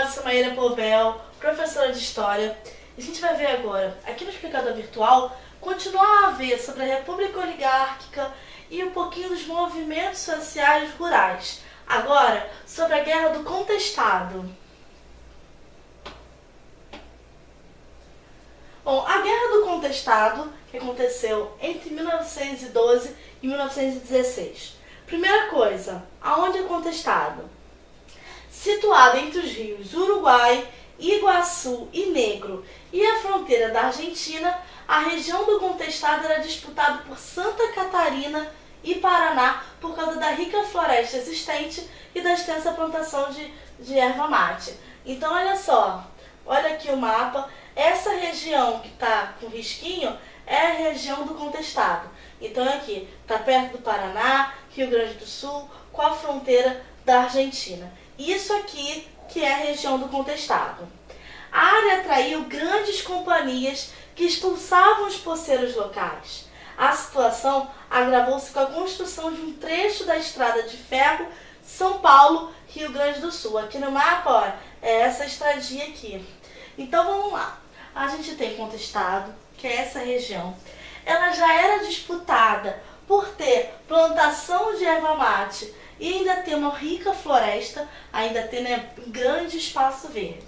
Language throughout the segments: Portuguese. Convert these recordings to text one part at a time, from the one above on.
sou Maíra Pobel, professora de História. E a gente vai ver agora, aqui no Explicador Virtual, continuar a ver sobre a República Oligárquica e um pouquinho dos movimentos sociais rurais. Agora, sobre a Guerra do Contestado. Bom, a Guerra do Contestado, que aconteceu entre 1912 e 1916. Primeira coisa, aonde é contestado? Situado entre os rios Uruguai, Iguaçu e Negro e a fronteira da Argentina, a região do contestado era disputada por Santa Catarina e Paraná por causa da rica floresta existente e da extensa plantação de erva mate. Então, olha só, olha aqui o mapa. Essa região que está com risquinho é a região do contestado. Então, aqui, está perto do Paraná, Rio Grande do Sul, com a fronteira da Argentina. Isso aqui que é a região do contestado. A área atraiu grandes companhias que expulsavam os poceiros locais. A situação agravou-se com a construção de um trecho da estrada de ferro São Paulo, Rio Grande do Sul. Aqui no mapa, ó, é essa estradinha aqui. Então vamos lá. A gente tem contestado, que é essa região. Ela já era disputada por ter plantação de erva mate e ainda ter uma rica floresta, ainda ter, né, um grande espaço verde.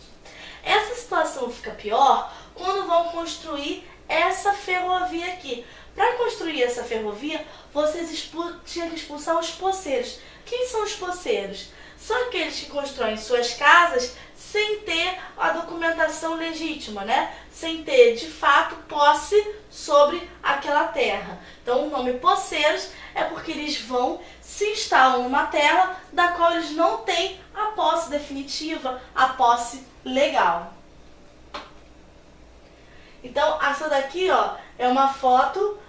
Essa situação fica pior quando vão construir essa ferrovia aqui. Para construir essa ferrovia, vocês tinham que expulsar os poceiros. Quem são os poceiros? São aqueles que constroem suas casas sem ter a documentação legítima, né? Sem ter, de fato, posse sobre aquela terra. Então, o nome poceiros é porque eles vão se instalam numa terra da qual eles não têm a posse definitiva, a posse legal. Então, essa daqui, ó, é uma foto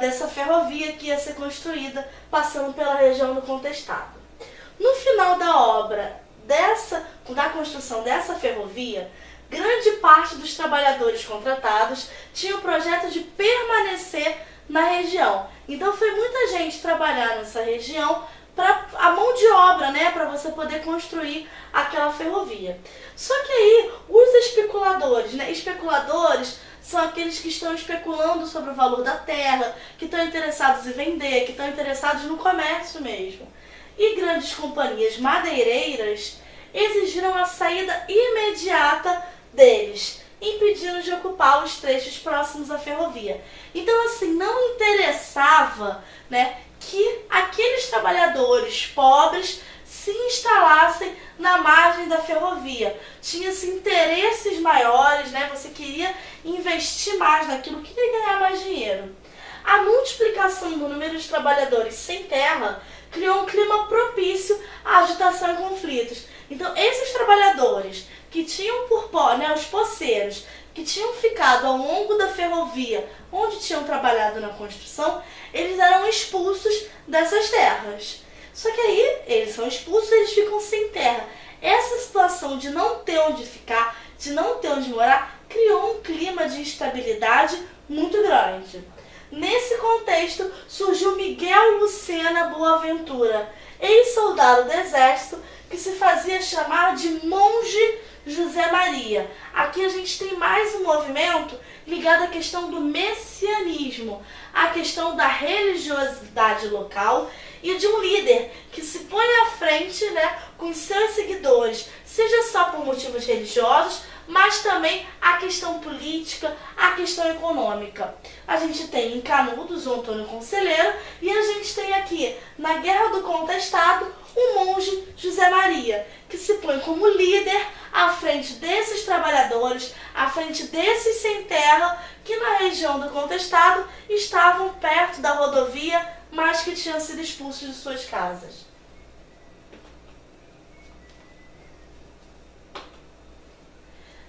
dessa ferrovia que ia ser construída passando pela região do contestado. No final da obra da construção dessa ferrovia, grande parte dos trabalhadores contratados tinha o projeto de permanecer na região. Então foi muita gente trabalhar nessa região para a mão de obra, né, para você poder construir aquela ferrovia. Só que aí os especuladores, né, especuladores são aqueles que estão especulando sobre o valor da terra, que estão interessados em vender, que estão interessados no comércio mesmo. E grandes companhias madeireiras exigiram a saída imediata deles, impedindo de ocupar os trechos próximos à ferrovia. Então, assim, não interessava, né, que aqueles trabalhadores pobres se instalassem na margem da ferrovia. Tinha-se interesses maiores, né? Você queria investir mais naquilo, queria ganhar mais dinheiro. A multiplicação do número de trabalhadores sem terra criou um clima propício à agitação e conflitos. Então, esses trabalhadores que tinham os poceiros, que tinham ficado ao longo da ferrovia, onde tinham trabalhado na construção, eles eram expulsos dessas terras. Só que aí, eles são expulsos, eles ficam sem terra. Essa situação de não ter onde ficar, de não ter onde morar, criou um clima de instabilidade muito grande. Nesse contexto, surgiu Miguel Lucena Boaventura, ex-soldado do exército, que se fazia chamar de Monge José Maria. Aqui a gente tem mais um movimento ligado à questão do messianismo, à questão da religiosidade local e de um líder que se põe à frente, né, com seus seguidores, seja só por motivos religiosos, mas também a questão política, a questão econômica. A gente tem em Canudos o Antônio Conselheiro e a gente tem aqui, na Guerra do Contestado, o Monge José Maria, que se põe como líder à frente desses trabalhadores, à frente desses sem terra, que na região do contestado estavam perto da rodovia, mas que tinham sido expulsos de suas casas.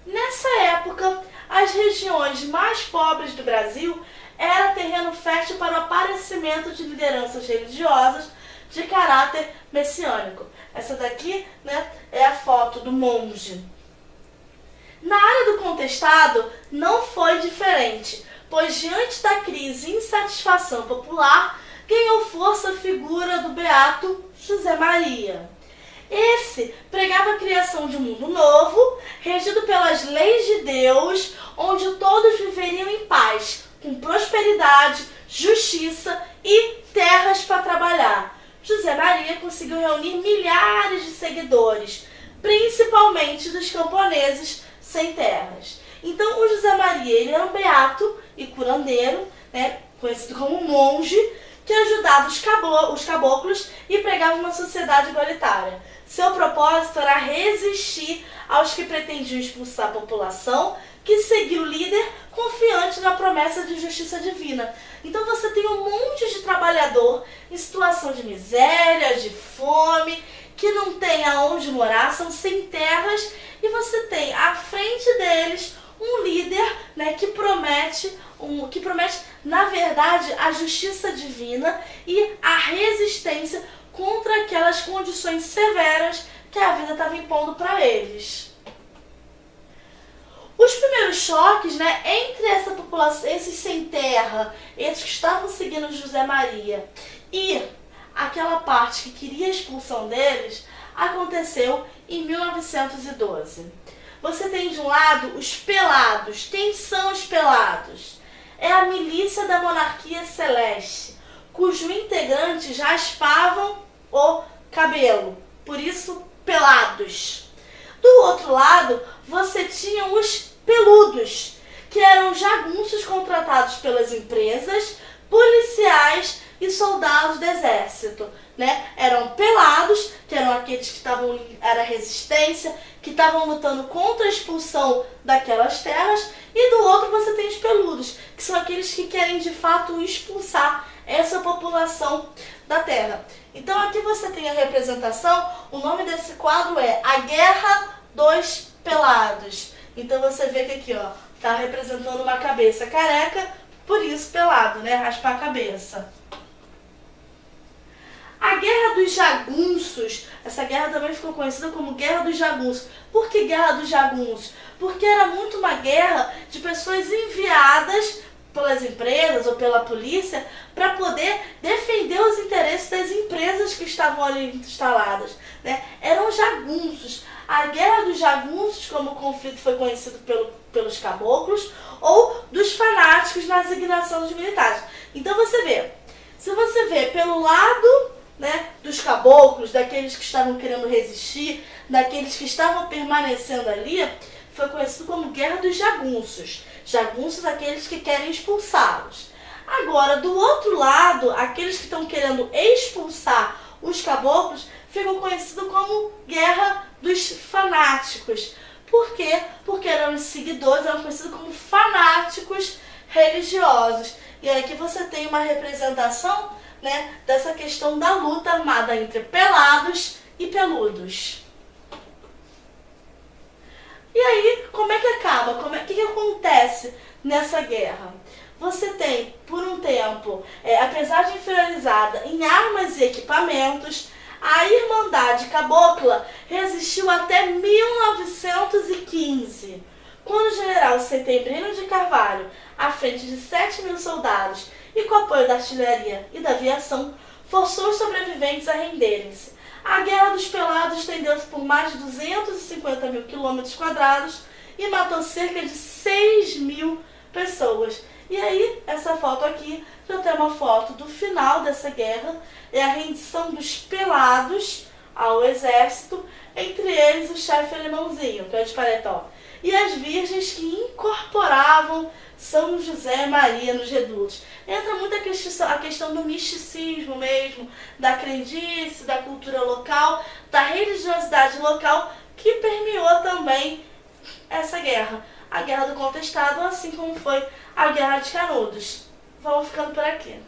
Nessa época, as regiões mais pobres do Brasil era terreno fértil para o aparecimento de lideranças religiosas de caráter messiânico. Essa daqui, né, é a foto do monge. Na área do contestado não foi diferente, pois diante da crise e insatisfação popular, ganhou força a figura do beato José Maria. Esse pregava a criação de um mundo novo, regido pelas leis de Deus, onde todos viveriam em paz, com prosperidade, justiça e terras para trabalhar. José Maria conseguiu reunir milhares de seguidores, principalmente dos camponeses sem terras. Então, o José Maria ele era um beato e curandeiro, né, conhecido como monge, que ajudava os caboclos e pregava uma sociedade igualitária. Seu propósito era resistir aos que pretendiam expulsar a população, que seguia o líder confiante na promessa de justiça divina. Então você tem um monte de trabalhador em situação de miséria, de fome, que não tem aonde morar, são sem terras, e você tem à frente deles um líder, né, que promete, na verdade, a justiça divina e a resistência contra aquelas condições severas que a vida estava impondo para eles. Os primeiros choques, né, entre essa população, esses sem terra, esses que estavam seguindo José Maria, e aquela parte que queria a expulsão deles, aconteceu em 1912. Você tem de um lado os pelados. Quem são os pelados? É a milícia da monarquia celeste, cujo integrantes raspavam o cabelo, por isso pelados. Do outro lado, você tinha os peludos, que eram jagunços contratados pelas empresas, policiais e soldados do exército, né? Eram pelados, que eram aqueles que estavam, era resistência, que estavam lutando contra a expulsão daquelas terras, e do outro você tem os peludos, que são aqueles que querem de fato expulsar essa população da terra. Então aqui você tem a representação, o nome desse quadro é A Guerra dos Pelados. Então você vê que aqui, ó, tá representando uma cabeça careca, por isso pelado, né? Raspar a cabeça. A Guerra dos Jagunços, essa guerra também ficou conhecida como Guerra dos Jagunços. Por que Guerra dos Jagunços? Porque era muito uma guerra de pessoas enviadas pelas empresas ou pela polícia para poder defender os interesses das empresas que estavam ali instaladas, né? Eram jagunços. A Guerra dos Jagunços, como o conflito foi conhecido pelos caboclos, ou dos fanáticos na designação dos militares. Então você vê, se você vê pelo lado, né, dos caboclos, daqueles que estavam querendo resistir, daqueles que estavam permanecendo ali, foi conhecido como Guerra dos Jagunços. Jagunços, aqueles que querem expulsá-los. Agora, do outro lado, aqueles que estão querendo expulsar os caboclos, ficam conhecidos como Guerra dos Fanáticos. Por quê? Porque eram os seguidores, eram conhecidos como fanáticos religiosos. E aí aqui você tem uma representação, né, dessa questão da luta armada entre pelados e peludos. E aí, como é que acaba? O que acontece nessa guerra? Você tem, por um tempo, apesar de inferiorizada em armas e equipamentos, a Irmandade Cabocla resistiu até 1915, quando o general Setembrino de Carvalho, à frente de 7.000 soldados e com apoio da artilharia e da aviação, forçou os sobreviventes a renderem-se. A Guerra dos Pelados estendeu-se por mais de 250.000 km² e matou cerca de 6.000 pessoas. E aí, essa foto aqui já tem uma foto do final dessa guerra, é a rendição dos pelados ao exército, entre eles o chefe alemãozinho, que é o de paletó, e as virgens que incorporavam São José Maria nos redutos. Entra muito a questão do misticismo mesmo, da crendice, da cultura local, da religiosidade local, que permeou também essa guerra. A Guerra do Contestado, assim como foi a Guerra de Canudos. Vamos ficando por aqui.